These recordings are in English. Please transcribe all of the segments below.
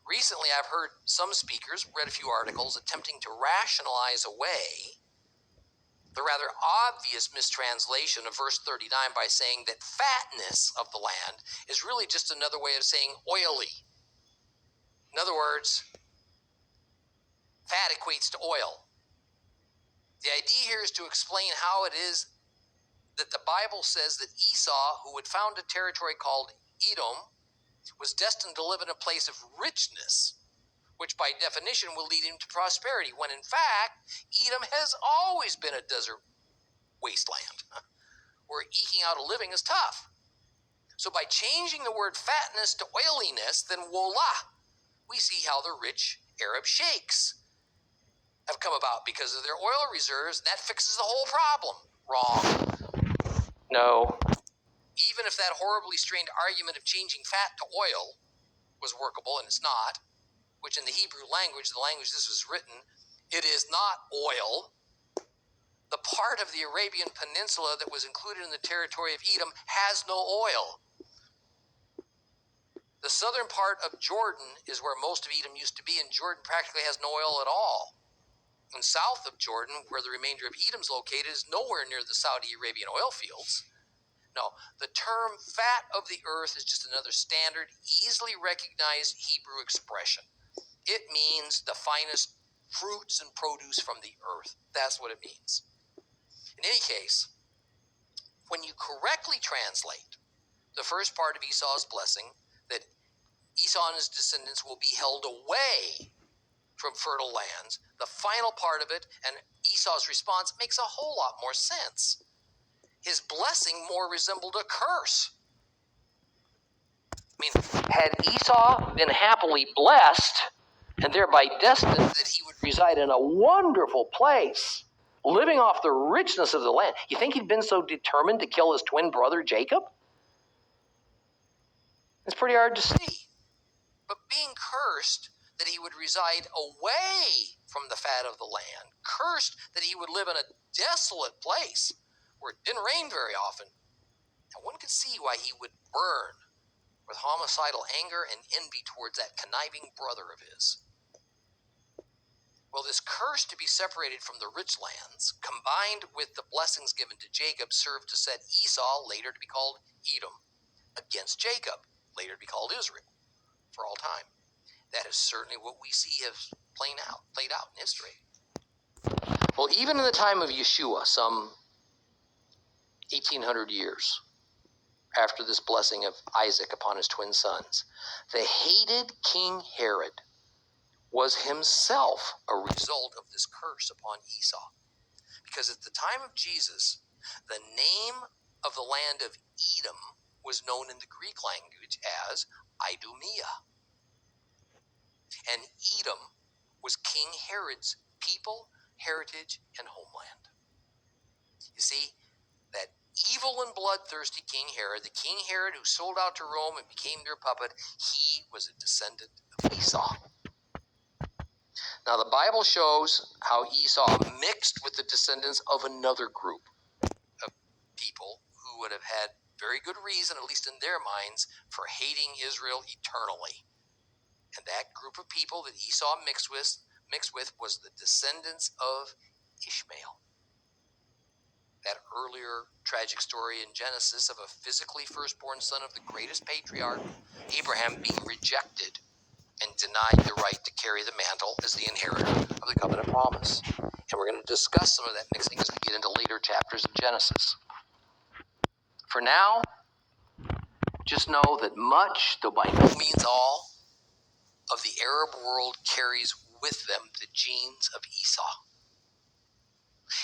Recently, I've heard some speakers, read a few articles, attempting to rationalize away the rather obvious mistranslation of verse 39 by saying that fatness of the land is really just another way of saying oily. In other words, fat equates to oil. The idea here is to explain how it is that the Bible says that Esau, who would found a territory called Edom, was destined to live in a place of richness, which by definition will lead him to prosperity, when in fact, Edom has always been a desert wasteland, where eking out a living is tough. So by changing the word fatness to oiliness, then voila, we see how the rich Arab sheikhs have come about because of their oil reserves, and that fixes the whole problem. Wrong. No. Even if that horribly strained argument of changing fat to oil was workable, and it's not, which in the Hebrew language, the language this was written, it is not oil. The part of the Arabian Peninsula that was included in the territory of Edom has no oil. The southern part of Jordan is where most of Edom used to be, and Jordan practically has no oil at all. And south of Jordan, where the remainder of Edom is located, is nowhere near the Saudi Arabian oil fields. No, the term fat of the earth is just another standard, easily recognized Hebrew expression. It means the finest fruits and produce from the earth. That's what it means. In any case, when you correctly translate the first part of Esau's blessing, that Esau and his descendants will be held away from fertile lands, the final part of it and Esau's response makes a whole lot more sense. His blessing more resembled a curse. I mean, had Esau been happily blessed and thereby destined that he would reside in a wonderful place, living off the richness of the land, you think he'd been so determined to kill his twin brother Jacob? It's pretty hard to see. But being cursed that he would reside away from the fat of the land, cursed that he would live in a desolate place where it didn't rain very often, and one could see why he would burn with homicidal anger and envy towards that conniving brother of his. Well, this curse to be separated from the rich lands, combined with the blessings given to Jacob, served to set Esau, later to be called Edom, against Jacob, later to be called Israel, for all time. That is certainly what we see has played out in history. Well, even in the time of Yeshua, some 1,800 years after this blessing of Isaac upon his twin sons, the hated King Herod was himself a result of this curse upon Esau. Because at the time of Jesus, the name of the land of Edom was known in the Greek language as Idumea. And Edom was King Herod's people, heritage, and homeland. You see, that evil and bloodthirsty King Herod, the King Herod who sold out to Rome and became their puppet, he was a descendant of Esau. Now, the Bible shows how Esau mixed with the descendants of another group of people who would have had very good reason, at least in their minds, for hating Israel eternally. And that group of people that Esau mixed with was the descendants of Ishmael. That earlier tragic story in Genesis of a physically firstborn son of the greatest patriarch, Abraham, being rejected and denied the right to carry the mantle as the inheritor of the covenant promise. And we're going to discuss some of that mixing as we get into later chapters of Genesis. For now, just know that much, though by no means all, of the Arab world carries with them the genes of Esau.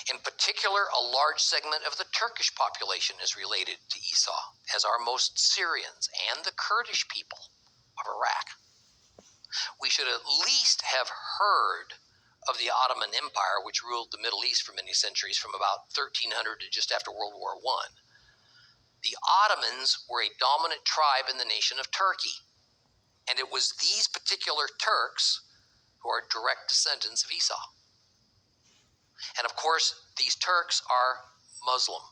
In particular, a large segment of the Turkish population is related to Esau, as are most Syrians and the Kurdish people of Iraq. We should at least have heard of the Ottoman Empire, which ruled the Middle East for many centuries, from about 1300 to just after World War I. The Ottomans were a dominant tribe in the nation of Turkey, and it was these particular Turks who are direct descendants of Esau. And of course, these Turks are Muslim.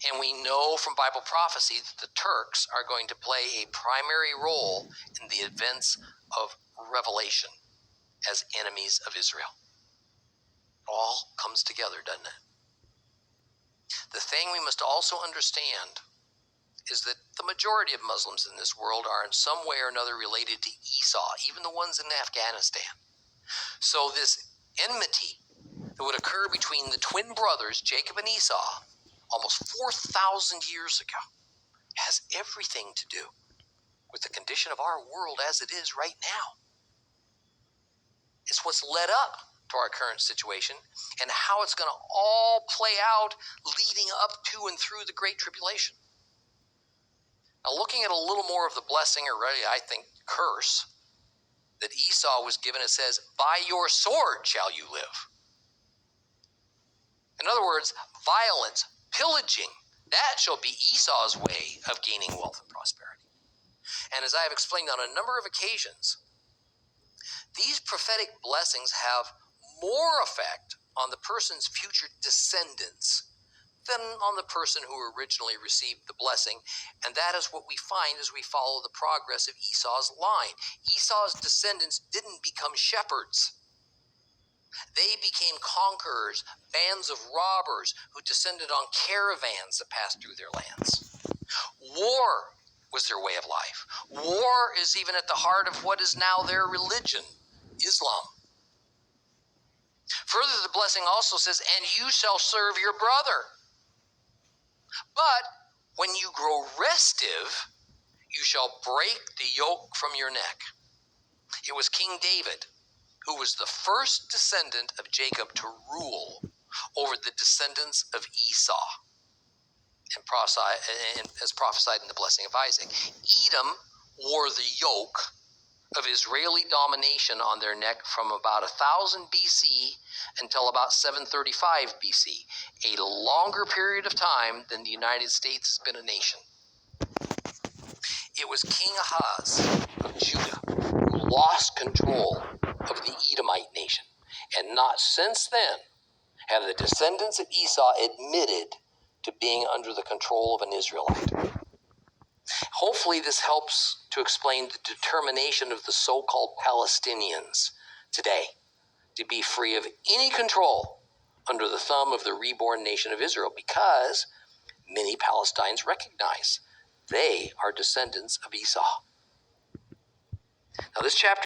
And we know from Bible prophecy that the Turks are going to play a primary role in the events of Revelation as enemies of Israel. It all comes together, doesn't it? The thing we must also understand is that the majority of Muslims in this world are in some way or another related to Esau, even the ones in Afghanistan. So this enmity that would occur between the twin brothers, Jacob and Esau, almost 4,000 years ago, has everything to do with the condition of our world as it is right now. It's what's led up to our current situation and how it's going to all play out leading up to and through the Great Tribulation. Now, looking at a little more of the blessing, or really, I think, curse that Esau was given, it says, "By your sword shall you live." In other words, violence, pillaging, that shall be Esau's way of gaining wealth and prosperity. And as I have explained on a number of occasions, these prophetic blessings have more effect on the person's future descendants than on the person who originally received the blessing. And that is what we find as we follow the progress of Esau's line. Esau's descendants didn't become shepherds. They became conquerors, bands of robbers who descended on caravans that passed through their lands. War was their way of life. War is even at the heart of what is now their religion, Islam. Further, the blessing also says, "And you shall serve your brother. But when you grow restive, you shall break the yoke from your neck." It was King David who was the first descendant of Jacob to rule over the descendants of Esau, and as prophesied in the blessing of Isaac. Edom wore the yoke of Israeli domination on their neck from about 1000 BC until about 735 BC, a longer period of time than the United States has been a nation. It was King Ahaz of Judah who lost control of the Edomite nation, and not since then have the descendants of Esau admitted to being under the control of an Israelite. Hopefully this helps to explain the determination of the so-called Palestinians today to be free of any control under the thumb of the reborn nation of Israel, because many Palestinians recognize they are descendants of Esau. Now this chapter